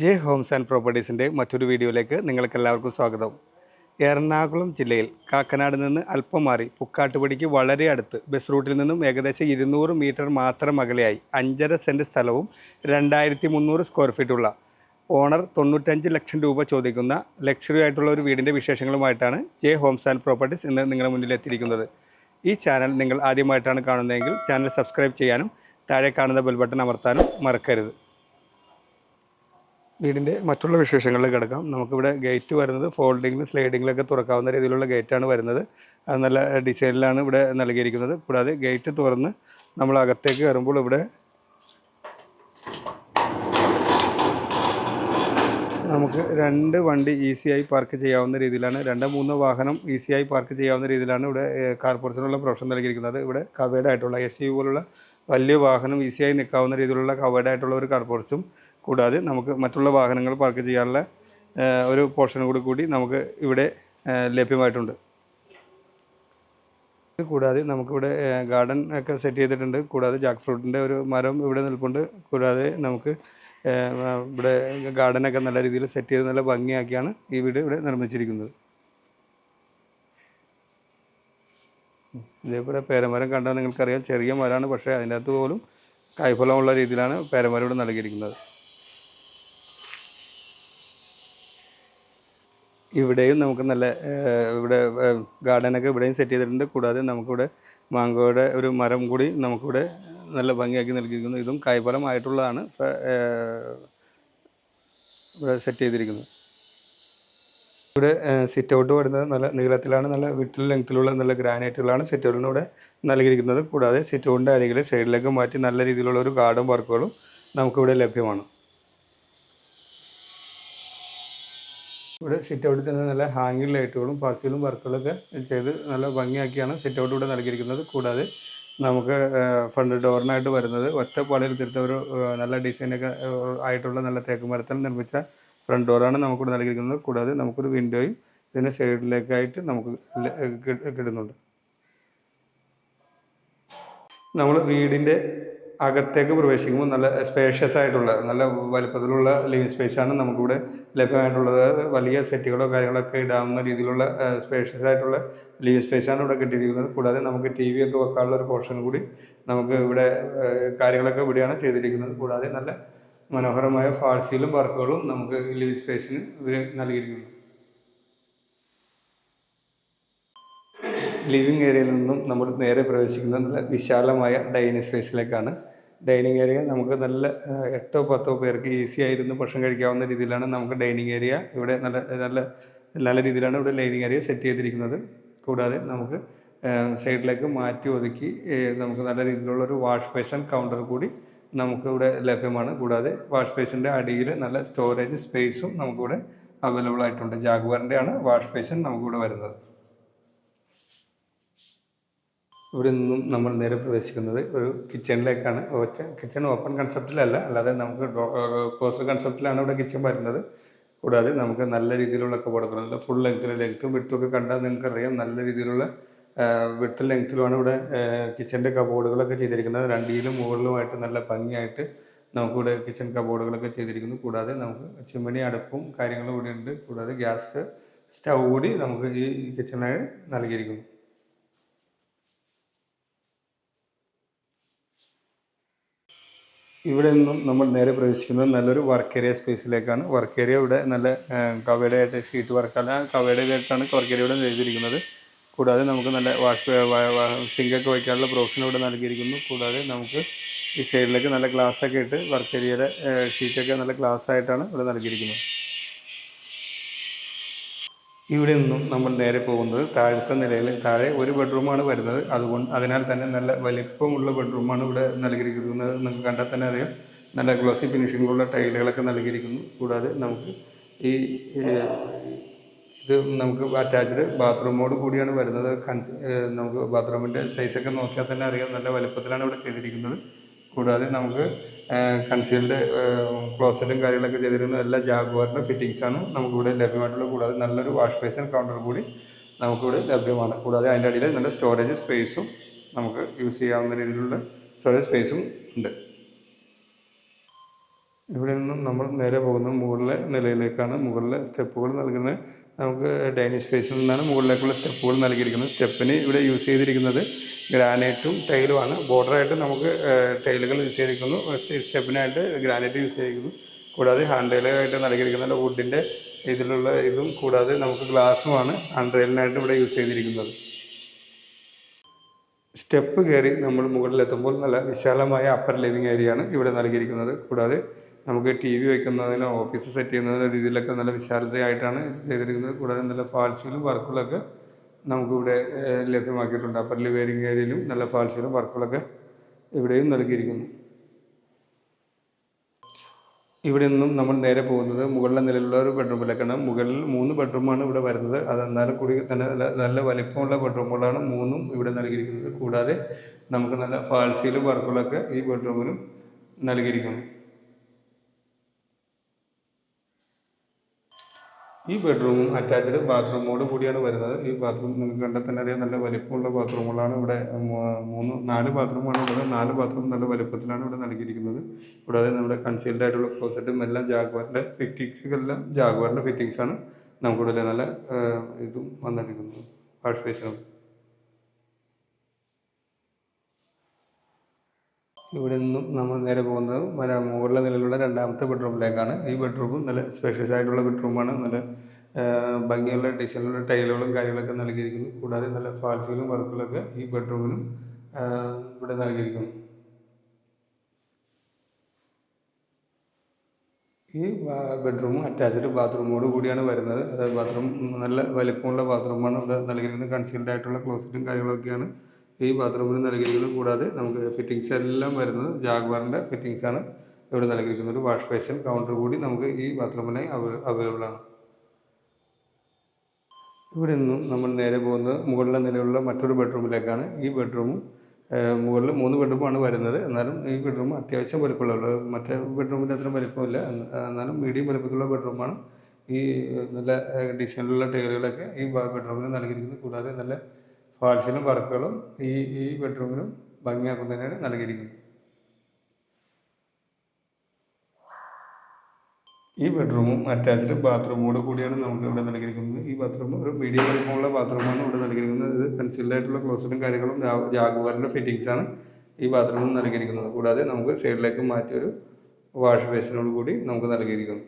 J Holmes and പ്രോപ്പർട്ടീസിൻ്റെ മറ്റൊരു വീഡിയോയിലേക്ക് നിങ്ങൾക്കെല്ലാവർക്കും സ്വാഗതം. എറണാകുളം ജില്ലയിൽ കാക്കനാട് നിന്ന് അല്പം മാറി പുക്കാട്ടുപടിക്ക് വളരെ അടുത്ത് ബസ് റൂട്ടിൽ നിന്നും ഏകദേശം 200 മീറ്റർ മാത്രം അകലെയായി 5.5 സെൻറ്റ് സ്ഥലവും 2300 സ്ക്വയർ ഫീറ്റുള്ള ഓണർ 95 ലക്ഷം രൂപ ചോദിക്കുന്ന ലക്ഷറി ആയിട്ടുള്ള ഒരു വീടിൻ്റെ വിശേഷങ്ങളുമായിട്ടാണ് ജെ ഹോംസ് ആൻഡ് പ്രോപ്പർട്ടീസ് ഇന്ന് നിങ്ങളുടെ മുന്നിൽ എത്തിയിരിക്കുന്നത്. ഈ ചാനൽ നിങ്ങൾ ആദ്യമായിട്ടാണ് കാണുന്നതെങ്കിൽ ചാനൽ സബ്സ്ക്രൈബ് ചെയ്യാനും താഴെ കാണുന്ന ബെൽ ബട്ടൺ അമർത്താനും മറക്കരുത്. വീടിൻ്റെ മറ്റുള്ള വിശേഷങ്ങളിലേക്ക് കിടക്കാം. നമുക്കിവിടെ ഗേറ്റ് വരുന്നത് ഫോൾഡിങ്ങിലും സ്ലൈഡിങ്ങിലൊക്കെ തുറക്കാവുന്ന രീതിയിലുള്ള ഗേറ്റാണ് വരുന്നത്. അത് നല്ല ഡിസൈനിലാണ് ഇവിടെ നൽകിയിരിക്കുന്നത്. കൂടാതെ ഗേറ്റ് തുറന്ന് നമ്മൾ അകത്തേക്ക് കയറുമ്പോൾ ഇവിടെ നമുക്ക് 2 വണ്ടി ഈസിയായി പാർക്ക് ചെയ്യാവുന്ന രീതിയിലാണ്, 2-3 വാഹനം ഈസിയായി പാർക്ക് ചെയ്യാവുന്ന രീതിയിലാണ് ഇവിടെ കാർപോർട്ടിനുള്ള പ്രൊവിഷൻ നൽകിയിരിക്കുന്നത്. ഇവിടെ കവേർഡ് ആയിട്ടുള്ള SUV പോലുള്ള വലിയ വാഹനം ഈസിയായി നിൽക്കാവുന്ന രീതിയിലുള്ള കവേർഡ് ആയിട്ടുള്ള ഒരു കാർപോർട്സും, കൂടാതെ നമുക്ക് മറ്റുള്ള വാഹനങ്ങൾ പാർക്ക് ചെയ്യാനുള്ള ഒരു പോർഷനും കൂടി നമുക്ക് ഇവിടെ ലഭ്യമായിട്ടുണ്ട്. കൂടാതെ നമുക്കിവിടെ ഗാർഡൻ ഒക്കെ സെറ്റ് ചെയ്തിട്ടുണ്ട്. കൂടാതെ ജാക്ക് ഫ്രൂട്ടിൻ്റെ ഒരു മരം ഇവിടെ നിൽപ്പുണ്ട്. കൂടാതെ നമുക്ക് ഇവിടെ ഗാർഡനൊക്കെ നല്ല രീതിയിൽ സെറ്റ് ചെയ്ത് നല്ല ഭംഗിയാക്കിയാണ് ഈ വീട് ഇവിടെ നിർമ്മിച്ചിരിക്കുന്നത്. ഇതേപോലെ പേരമരം കണ്ടാൽ നിങ്ങൾക്കറിയാം, ചെറിയ മരമാണ്, പക്ഷേ അതിൻ്റെ അകത്ത് പോലും കായ്ഫലമുള്ള രീതിയിലാണ് പേരമരം ഇവിടെ നൽകിയിരിക്കുന്നത്. ഇവിടെയും നമുക്ക് നല്ല ഇവിടെ ഗാർഡനൊക്കെ ഇവിടെയും സെറ്റ് ചെയ്തിട്ടുണ്ട്. കൂടാതെ നമുക്കിവിടെ മാങ്കോയുടെ ഒരു മരം കൂടി നമുക്കിവിടെ നല്ല ഭംഗിയാക്കി നൽകിയിരിക്കുന്നു. ഇതും കായ്ഫലമായിട്ടുള്ളതാണ് ഇവിടെ സെറ്റ് ചെയ്തിരിക്കുന്നത്. ഇവിടെ സിറ്റ് ഔട്ട് വരുന്നത് നല്ല നീളത്തിലാണ്, നല്ല വിട്ടിൽ ലെങ്ത്തിലുള്ള നല്ല ഗ്രാനൈറ്റുകളാണ് സിറ്റ് ഔട്ടിന് ഇവിടെ നൽകിയിരിക്കുന്നത്. കൂടാതെ സിറ്റ് ഔട്ടിൻ്റെ അരികിൽ സൈഡിലേക്ക് മാറ്റി നല്ല രീതിയിലുള്ള ഒരു ഗാർഡൻ വർക്കുകളും നമുക്കിവിടെ ലഭ്യമാണ്. ഇവിടെ സിറ്റ് ഔട്ടിൽ തന്നെ നല്ല ഹാങ്ങിങ് ലൈറ്റുകളും പാർച്ചിലും വർക്കുകളൊക്കെ ചെയ്ത് നല്ല ഭംഗിയാക്കിയാണ് സിറ്റ് ഔട്ട് ഇവിടെ നൽകിയിരിക്കുന്നത്. കൂടാതെ നമുക്ക് ഫ്രണ്ട് ഡോറിനായിട്ട് വരുന്നത് ഒറ്റപ്പാളിയിൽ തീർത്ത ഒരു നല്ല ഡിസൈനൊക്കെ ആയിട്ടുള്ള നല്ല തേക്ക് മരത്തിൽ നിർമ്മിച്ച ഫ്രണ്ട് ഡോറാണ് നമുക്കിവിടെ നൽകിയിരിക്കുന്നത്. കൂടാതെ നമുക്കൊരു വിൻഡോയും ഇതിൻ്റെ സൈഡിലേക്കായിട്ട് നമുക്ക് കിട്ടുന്നുണ്ട്. നമ്മൾ വീടിൻ്റെ അകത്തേക്ക് പ്രവേശിക്കുമ്പോൾ നല്ല സ്പേഷ്യസ് ആയിട്ടുള്ള നല്ല വലുപ്പത്തിലുള്ള ലിവിങ് സ്പേസാണ് നമുക്കിവിടെ ലഭ്യമായിട്ടുള്ളത്. വലിയ സെറ്റുകളോ കാര്യങ്ങളൊക്കെ ഇടാവുന്ന രീതിയിലുള്ള സ്പേഷ്യസ് ആയിട്ടുള്ള ലിവിങ് സ്പേസാണ് ഇവിടെ കിട്ടിയിരിക്കുന്നത്. കൂടാതെ നമുക്ക് TV ഒക്കെ വെക്കാനുള്ള ഒരു പോർഷൻ കൂടി നമുക്ക് ഇവിടെ കാര്യങ്ങളൊക്കെ ഇവിടെയാണ് ചെയ്തിരിക്കുന്നത്. കൂടാതെ നല്ല മനോഹരമായ ഫാൾസീലും വർക്കുകളും നമുക്ക് ലിവിങ് സ്പേസിന് ഇവർ നൽകിയിരിക്കുന്നു. ലിവിങ് ഏരിയയിൽ നിന്നും നമ്മൾ നേരെ പ്രവേശിക്കുന്നത് നല്ല വിശാലമായ ഡൈനിങ് സ്പേസിലേക്കാണ്. ഡൈനിങ് ഏരിയ നമുക്ക് നല്ല 8-10 പേർക്ക് ഈസി ആയിരുന്നു ഭക്ഷണം കഴിക്കാവുന്ന രീതിയിലാണ് നമുക്ക് ഡൈനിങ് ഏരിയ ഇവിടെ നല്ല നല്ല നല്ല രീതിയിലാണ് ഇവിടെ ഡൈനിങ് ഏരിയ സെറ്റ് ചെയ്തിരിക്കുന്നത്. കൂടാതെ നമുക്ക് സൈഡിലേക്ക് മാറ്റി ഒതുക്കി നമുക്ക് നല്ല രീതിയിലുള്ള ഒരു വാഷ് ബേസിൻ കൗണ്ടർ കൂടി നമുക്കിവിടെ ലഭ്യമാണ്. കൂടാതെ വാഷ് ബേസിൻ്റെ അടിയിൽ നല്ല സ്റ്റോറേജ് സ്പേസും നമുക്കിവിടെ അവൈലബിൾ ആയിട്ടുണ്ട്. ജാഗ്വാറിൻ്റെ ആണ് വാഷ് ബേസിൻ നമുക്കിവിടെ വരുന്നത്. ഇവിടെ നിന്നും നമ്മൾ നേരെ പ്രവേശിക്കുന്നത് ഒരു കിച്ചണിലേക്കാണ്. കിച്ചൺ ഓപ്പൺ കൺസെപ്റ്റിലല്ല, അല്ലാതെ നമുക്ക് ക്ലോസ്ഡ് കൺസെപ്റ്റിലാണ് ഇവിടെ കിച്ചൺ വരുന്നത്. കൂടാതെ നമുക്ക് നല്ല രീതിയിലുള്ള കബോർഡുകൾ, നല്ല ഫുൾ ലെങ്ത്തും വിട്ടും ഒക്കെ കണ്ടാൽ നിങ്ങൾക്കറിയാം, നല്ല രീതിയിലുള്ള വിട്ടും ലെങ്ത്തിലുമാണ് ഇവിടെ കിച്ചൻ്റെ കബോർഡുകളൊക്കെ ചെയ്തിരിക്കുന്നത്. 2 മുകളിലുമായിട്ട് നല്ല ഭംഗിയായിട്ട് നമുക്കിവിടെ കിച്ചൺ കബോർഡുകളൊക്കെ ചെയ്തിരിക്കുന്നു. കൂടാതെ നമുക്ക് ചിമ്മിണി അടുപ്പും കാര്യങ്ങളും ഇവിടെ ഉണ്ട്. കൂടാതെ ഗ്യാസ് സ്റ്റൗ കൂടി നമുക്ക് ഈ കിച്ചണിൽ നൽകിയിരിക്കുന്നു. ഇവിടെ നിന്നും നമ്മൾ നേരെ പ്രവേശിക്കുന്നത് നല്ലൊരു വർക്ക് ഏരിയ സ്പേസിലേക്കാണ്. വർക്ക് ഏരിയ ഇവിടെ നല്ല കവേർഡ് ആയിട്ട് ഷീറ്റ് വർക്കല്ല, കവേർഡ് ആയിട്ടാണ് വർക്ക് ഏരിയ ഇവിടെ ചെയ്തിരിക്കുന്നത്. കൂടാതെ നമുക്ക് നല്ല സിങ്കൊക്കെ വയ്ക്കാനുള്ള പ്രൊവിഷൻ ഇവിടെ നൽകിയിരിക്കുന്നു. കൂടാതെ നമുക്ക് ഈ സൈഡിലേക്ക് നല്ല ഗ്ലാസ്സൊക്കെ ഇട്ട് വർക്ക് ഏരിയയുടെ ഷീറ്റൊക്കെ നല്ല ഗ്ലാസ് ആയിട്ടാണ് ഇവിടെ നൽകിയിരിക്കുന്നത്. ഇവിടെ നിന്നും നമ്മൾ നേരെ പോകുന്നത് താഴത്തെ നിലയിൽ, താഴെ ഒരു ബെഡ്റൂമാണ് വരുന്നത്. അതിനാൽ തന്നെ നല്ല വലിപ്പമുള്ള ബെഡ്റൂമാണ് ഇവിടെ നൽകിയിരിക്കുന്നത്. നിങ്ങൾക്ക് കണ്ടാൽ തന്നെ അറിയാം, നല്ല ഗ്ലോസി ഫിനിഷിങ്ങിലുള്ള ടൈലുകളൊക്കെ നൽകിയിരിക്കുന്നു. കൂടാതെ നമുക്ക് ഇത് നമുക്ക് അറ്റാച്ച്ഡ് ബാത്റൂമോട് കൂടിയാണ് വരുന്നത്. നമുക്ക് ബാത്റൂമിൻ്റെ സൈസൊക്കെ നോക്കിയാൽ തന്നെ അറിയാം, നല്ല വലുപ്പത്തിലാണ് ഇവിടെ ചെയ്തിരിക്കുന്നത്. കൂടാതെ നമുക്ക് കൺസീൽഡ് ക്ലോസറ്റും കാര്യങ്ങളൊക്കെ ചെയ്തിരിക്കുന്നത് എല്ലാ ജാഗ്വാറിൻ്റെ ഫിറ്റിങ്സാണ് നമുക്കിവിടെ ലഭ്യമായിട്ടുള്ളത്. കൂടാതെ നല്ലൊരു വാഷ് ബേസിൻ കൗണ്ടർ കൂടി നമുക്കിവിടെ ലഭ്യമാണ്. കൂടാതെ അതിൻ്റെ അടിയിൽ നല്ല സ്റ്റോറേജ് സ്പേസും നമുക്ക് യൂസ് ചെയ്യാവുന്ന രീതിയിലുള്ള സ്റ്റോറേജ് സ്പേസും ഉണ്ട്. ഇവിടെ നിന്നും നമ്മൾ നേരെ പോകുന്നത് മുകളിലെ നിലയിലേക്കാണ്. മുകളിലെ സ്റ്റെപ്പുകൾ നൽകുന്നത് നമുക്ക് ഡൈനിങ് സ്പേസിൽ നിന്നാണ് മുകളിലേക്കുള്ള സ്റ്റെപ്പുകൾ നൽകിയിരിക്കുന്നത്. സ്റ്റെപ്പിന് ഇവിടെ യൂസ് ചെയ്തിരിക്കുന്നത് ഗ്രാനൈറ്റും ടൈലുമാണ്. ബോർഡറായിട്ട് നമുക്ക് ടൈലുകൾ യൂസ് ചെയ്തിരിക്കുന്നു. സ്റ്റെപ്പിനായിട്ട് ഗ്രാനൈറ്റ് യൂസ് ചെയ്തിരിക്കുന്നു. കൂടാതെ ഹാൻഡ് റെയിലായിട്ട് നൽകിയിരിക്കുന്നത് വുഡിൻ്റെ ഇതിലുള്ള ഇതും കൂടാതെ നമുക്ക് ഗ്ലാസ്സുമാണ് ഹാൻഡ് റെയിലിനായിട്ട് ഇവിടെ യൂസ് ചെയ്തിരിക്കുന്നത്. സ്റ്റെപ്പ് കയറി നമ്മൾ മുകളിലെത്തുമ്പോൾ നല്ല വിശാലമായ അപ്പർ ലിവിങ് ഏരിയയാണ് ഇവിടെ നൽകിയിരിക്കുന്നത്. കൂടാതെ നമുക്ക് ടി വി വയ്ക്കുന്നതിനോ ഓഫീസ് സെറ്റ് ചെയ്യുന്നതിനോ രീതിയിലൊക്കെ നല്ല വിശാലതയായിട്ടാണ് ചെയ്തിരിക്കുന്നത്. കൂടാതെ നല്ല ഫാൾസിലും വർക്കുകളൊക്കെ നമുക്കിവിടെ ലഭ്യമാക്കിയിട്ടുണ്ട്. അപ്പർ ലിവിങ് ഏരിയയിലും നല്ല ഫാൾസിലും വർക്കുകളൊക്കെ ഇവിടെയും നൽകിയിരിക്കുന്നു. ഇവിടെ നിന്നും നമ്മൾ നേരെ പോകുന്നത് മുകളിലെ നിലയിലുള്ള ഒരു ബെഡ്റൂമിലേക്കാണ്. മുകളിൽ 3 ബെഡ്റൂമാണ് ഇവിടെ വരുന്നത്. അതെന്നാലും കൂടി തന്നെ നല്ല വലിപ്പമുള്ള ബെഡ്റൂമുകളാണ് 3ഉം ഇവിടെ നൽകിയിരിക്കുന്നത്. കൂടാതെ നമുക്ക് നല്ല ഫാൾസിലും വർക്കുകളൊക്കെ ഈ ബെഡ്റൂമിലും നൽകിയിരിക്കുന്നു. ഈ ബെഡ്റൂമും അറ്റാച്ച്ഡ് ബാത്റൂമോട് കൂടിയാണ് വരുന്നത്. ഈ ബാത്റൂം നിങ്ങൾക്ക് കണ്ടാൽ തന്നെ അറിയാം നല്ല വലിപ്പമുള്ള ബാത്റൂമുകളാണ് ഇവിടെ. 4 ബാത്റൂമാണ് ഉള്ളത്. 4 ബാത്റൂം നല്ല വലിപ്പത്തിലാണ് ഇവിടെ നൽകിയിരിക്കുന്നത്. കൂടാതെ നമ്മുടെ കൺസീൽഡ് ആയിട്ടുള്ള ക്ലോസറ്റും എല്ലാം ജാഗ്വാറിൻ്റെ ഫിറ്റിങ്സുകളെല്ലാം ജാഗ്വാറിൻ്റെ ഫിറ്റിങ്സാണ് നമുക്കിവിടെ നല്ല ഇതും വന്നിരിക്കുന്നത്. വാഷ് ബേസിനും ഇവിടെ നിന്നും നമ്മൾ നേരെ പോകുന്നത് മുകളിലെ നിലയിലുള്ള 2ാമത്തെ ബെഡ്റൂമിലേക്കാണ്. ഈ ബെഡ്റൂമും നല്ല സ്പേഷ്യസ് ആയിട്ടുള്ള ബെഡ്റൂമാണ്. നല്ല ഭംഗിയുള്ള ഡിസൈനുള്ള ടൈലുകളും കാര്യങ്ങളൊക്കെ നൽകിയിരിക്കുന്നു. കൂടാതെ നല്ല ഫാൾസിലും വർക്കുകളൊക്കെ ഈ ബെഡ്റൂമിനും ഇവിടെ നൽകിയിരിക്കുന്നു. ഈ ബെഡ്റൂം അറ്റാച്ച്ഡ് ബാത്റൂമോട് കൂടിയാണ് വരുന്നത്. അതായത് ബാത്റൂം നല്ല വലിപ്പമുള്ള ബാത്റൂമാണ് ഇവിടെ നൽകിയിരിക്കുന്നത്. കൺസീൽഡ് ആയിട്ടുള്ള ക്ലോസറ്റും കാര്യങ്ങളൊക്കെയാണ് ഈ ബാത്റൂമിൽ നൽകിയിരിക്കുന്നത്. കൂടാതെ നമുക്ക് ഫിറ്റിങ്സ് എല്ലാം വരുന്നത് ജാഗ്വാറിൻ്റെ ഫിറ്റിങ്സാണ് ഇവിടെ നൽകിയിരിക്കുന്നത്. ഒരു വാഷ് ബേസിൻ കൗണ്ടർ കൂടി നമുക്ക് ഈ ബാത്റൂമിനായി അവൈലബിൾ ആണ്. ഇവിടെ നിന്നും നമ്മൾ നേരെ പോകുന്നത് മുകളിലെ നിലയിലുള്ള മറ്റൊരു ബെഡ്റൂമിലേക്കാണ്. ഈ ബെഡ്റൂമും മുകളിൽ 3 ബെഡ്റൂമാണ് വരുന്നത്. എന്നാലും ഈ ബെഡ്റൂം അത്യാവശ്യം വലിപ്പമുള്ള, മറ്റേ ബെഡ്റൂമിൻ്റെ അത്ര വലിപ്പമില്ല, എന്നാലും മീഡിയം വലിപ്പത്തിലുള്ള ബെഡ്റൂമാണ്. ഈ നല്ല ഡിസൈനിലുള്ള ടൈലുകളൊക്കെ ഈ ബെഡ്റൂമിന് നൽകിയിരിക്കുന്നു. കൂടാതെ നല്ല ഫാൾസിലും വർക്കുകളും ഈ ബെഡ്റൂമിനും ഭംഗിയാക്കുന്നതിനാണ് നൽകിയിരിക്കുന്നത്. ഈ ബെഡ്റൂമും അറ്റാച്ച്ഡ് ബാത്റൂമോട് കൂടിയാണ് നമുക്ക് ഇവിടെ നൽകിയിരിക്കുന്നത്. ഈ ബാത്റൂം ഒരു മീഡിയം വലിപ്പമുള്ള ബാത്റൂമാണ് ഇവിടെ നൽകിയിരിക്കുന്നത്. ഇത് കൺസീൽഡ് ആയിട്ടുള്ള ക്ലോസറ്റും കാര്യങ്ങളും ജാഗ്വാറിൻ്റെ ഫിറ്റിങ്സാണ് ഈ ബാത്റൂമിൽ നൽകിയിരിക്കുന്നത്. കൂടാതെ നമുക്ക് സൈഡിലേക്ക് മാറ്റിയൊരു വാഷ് ബേസിനോട് കൂടി നമുക്ക് നൽകിയിരിക്കുന്നു.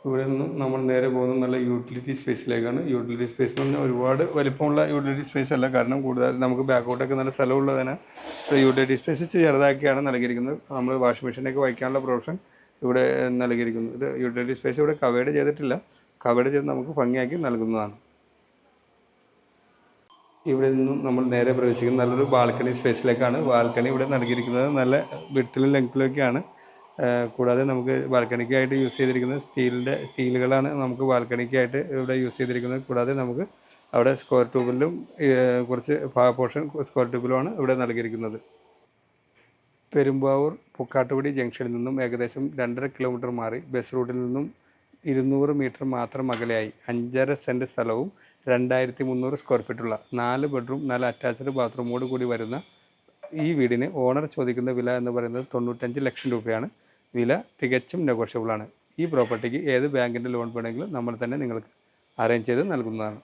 ഇവിടെ നിന്നും നമ്മൾ നേരെ പോകുന്നത് നല്ല യൂട്ടിലിറ്റി സ്പേസിലേക്കാണ്. യൂട്ടിലിറ്റി സ്പേസ് എന്ന് പറഞ്ഞാൽ ഒരുപാട് വലിപ്പമുള്ള യൂട്ടിലിറ്റി സ്പേസ് അല്ല. കാരണം കൂടുതൽ നമുക്ക് ബാക്കോട്ടൊക്കെ നല്ല സ്ഥലമുള്ളതിന് യൂട്ടിലിറ്റി സ്പേസ് ചെറുതാക്കിയാണ് നൽകിയിരിക്കുന്നത്. നമ്മൾ വാഷിംഗ് മെഷീനൊക്കെ വയ്ക്കാനുള്ള പ്രൊവിഷൻ ഇവിടെ നൽകിയിരിക്കുന്നു. ഇത് യൂട്ടിലിറ്റി സ്പേസ് ഇവിടെ കവേർഡ് ചെയ്തിട്ടില്ല. കവേർഡ് ചെയ്ത് നമുക്ക് ഭംഗിയാക്കി നൽകുന്നതാണ്. ഇവിടെ നിന്നും നമ്മൾ നേരെ പ്രവേശിക്കുന്നത് നല്ലൊരു ബാൽക്കണി സ്പേസിലേക്കാണ്. ബാൽക്കണി ഇവിടെ നൽകിയിരിക്കുന്നത് നല്ല വിഡ്ത്തിലും ലെങ്ത്തിലൊക്കെയാണ്. കൂടാതെ നമുക്ക് ബാൽക്കണിക്കായിട്ട് യൂസ് ചെയ്തിരിക്കുന്നത് സ്റ്റീലുകളാണ് നമുക്ക് ബാൽക്കണിക്കായിട്ട് ഇവിടെ യൂസ് ചെയ്തിരിക്കുന്നത്. കൂടാതെ നമുക്ക് അവിടെ സ്ക്വയർ ട്യൂബിലും കുറച്ച് പോർഷൻ സ്ക്വയർ ട്യൂബിലുമാണ് ഇവിടെ നൽകിയിരിക്കുന്നത്. പെരുമ്പാവൂർ പുക്കാട്ടുപടി ജംഗ്ഷനിൽ നിന്നും ഏകദേശം 2.5 കിലോമീറ്റർ മാറി ബസ് റൂട്ടിൽ നിന്നും 200 മീറ്റർ മാത്രം അകലെയായി 5.5 സെൻറ്റ് സ്ഥലവും 2300 സ്ക്വയർ ഫീറ്റുള്ള 4 ബെഡ്റൂം 4 അറ്റാച്ച്ഡ് ബാത്റൂമോട് കൂടി വരുന്ന ഈ വീടിന് ഓണർ ചോദിക്കുന്ന വില എന്ന് പറയുന്നത് 95 ലക്ഷം രൂപയാണ്. വില തികച്ചും നെഗോഷ്യബിളാണ്. ഈ പ്രോപ്പർട്ടിക്ക് ഏത് ബാങ്കിൻ്റെ ലോൺ വേണമെങ്കിലും നമ്മൾ തന്നെ നിങ്ങൾക്ക് അറേഞ്ച് ചെയ്ത് നൽകുന്നതാണ്.